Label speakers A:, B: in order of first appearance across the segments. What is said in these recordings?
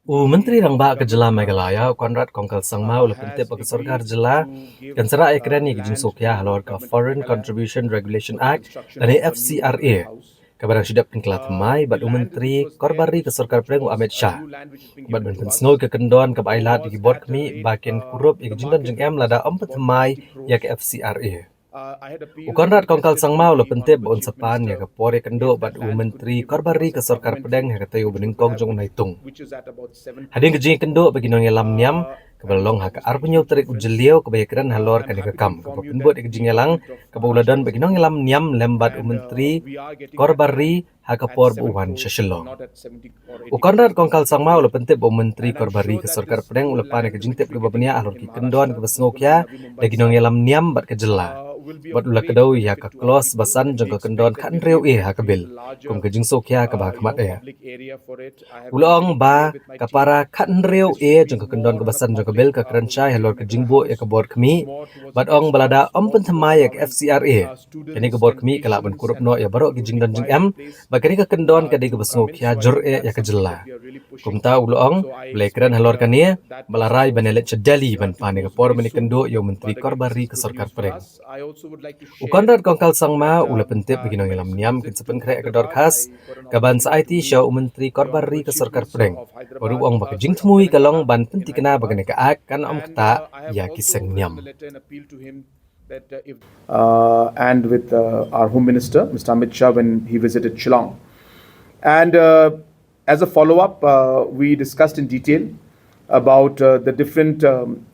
A: Myntri Rangbah ke Jela Meghalaya, Konrad Kongkal Sangmau lepentip ke Sarkar Jela, kan sera ekrani ke Jingsokya halor ke Foreign Contribution Regulation Act dan FCRA. Kabarang sidap pengkelat mai bad Myntri korbari ke Sarkar Preng Amit Shah. Bad ben pensno ke kendon ke bailat di bot kami bakin kurup ke jingdan jengem lada 4 mai ya ke FCRA. Konrad Kongkal Sangmau lepentip bon sepan ya ke pore kendo bad Myntri korbari ke Sarkar Pedeng ya ke tayu beningkong jong naitung. Hading ke jing kendo bagi nong yalam Niam kebalong hak arpunyo terik ujeliau kebayakan halor kan kekam kepinbot ke jing yalang kebauladan bagi nong yalam Niam lembat Myntri korbari hak por buwan syaselong. Konrad Kongkal Sangmau lepentip Myntri korbari ke Sarkar Pedeng ulepan ke jingtip ke babania halor ki kendon ke besngokya bagi nong yalam Niam bat ke jela. Bat ulah kedau ya ka klos basan jengko kendon kan reu hak bil kum ke jing sokya ke bahkamat ya. Ulong ba kapara kan reu jengko kendon ke basan jengko bil ke kerencai halor ke jingbo ya ke bor kemi bat ong balada ompen themai ya ke FCRA kini ke bor kemi kelak ben kurup no ya barok ke jing dan jing em ba kini ke kendon ke di ke besngokya jur ya ke jela. Kum ta ulong blai keren halor kania balarai banelet cedali ban pane ke por meni kendo yo Myntri korbari ke Sarkar Pedeng. Konrad Kongkal Sangma ula pentip bagi nong yalam Niam kin sepen krek ke khas kaban sa IT Shah Myntri korbari ke Sarkar Pedeng. Baru ong baka jing tmui kalong ban penti kena bagane ka ak kan om kta ya kiseng Niam.
B: And with our Home Minister, Mr. Amit Shah, when he visited Shillong. And as a follow-up, we discussed in detail about the different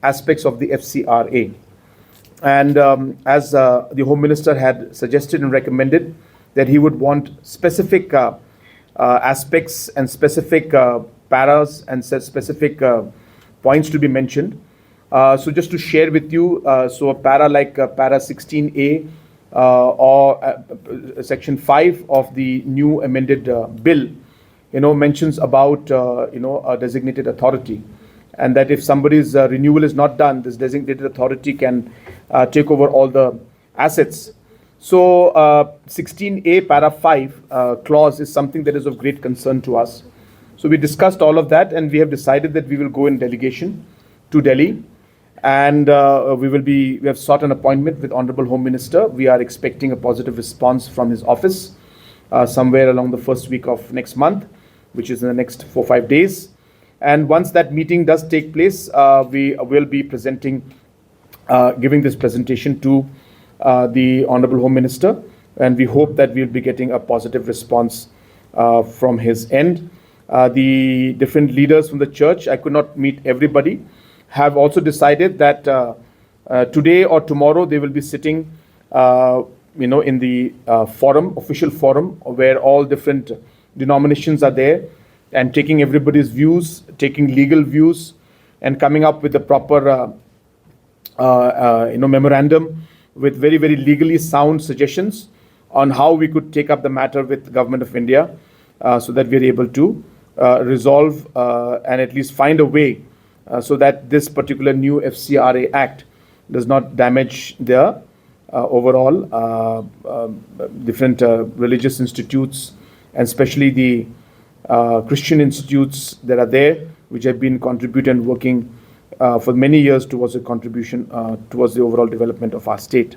B: aspects of the FCRA. And as the Home Minister had suggested and recommended that he would want specific aspects and specific paras and specific points to be mentioned. So just to share with you, so a para like para 16A or section 5 of the new amended bill, mentions about, a designated authority. And that if somebody's renewal is not done, this designated authority can take over all the assets. So 16A para 5 clause is something that is of great concern to us. So we discussed all of that and we have decided that we will go in delegation to Delhi. And we have sought an appointment with Honorable Home Minister. We are expecting a positive response from his office somewhere along the first week of next month, which is in the next 4-5 days. And once that meeting does take place, we will be giving this presentation to the Honorable Home Minister. And we hope that we'll be getting a positive response from his end. The different leaders from the church, I could not meet everybody, have also decided that today or tomorrow they will be sitting, in the official forum, where all different denominations are there, and taking everybody's views, taking legal views, and coming up with a proper, memorandum with very, very legally sound suggestions on how we could take up the matter with the Government of India, so that we are able to resolve and at least find a way so that this particular new FCRA Act does not damage the overall different religious institutes, and especially the Christian institutes that are there, which have been contributing and working for many years towards a contribution towards the overall development of our state.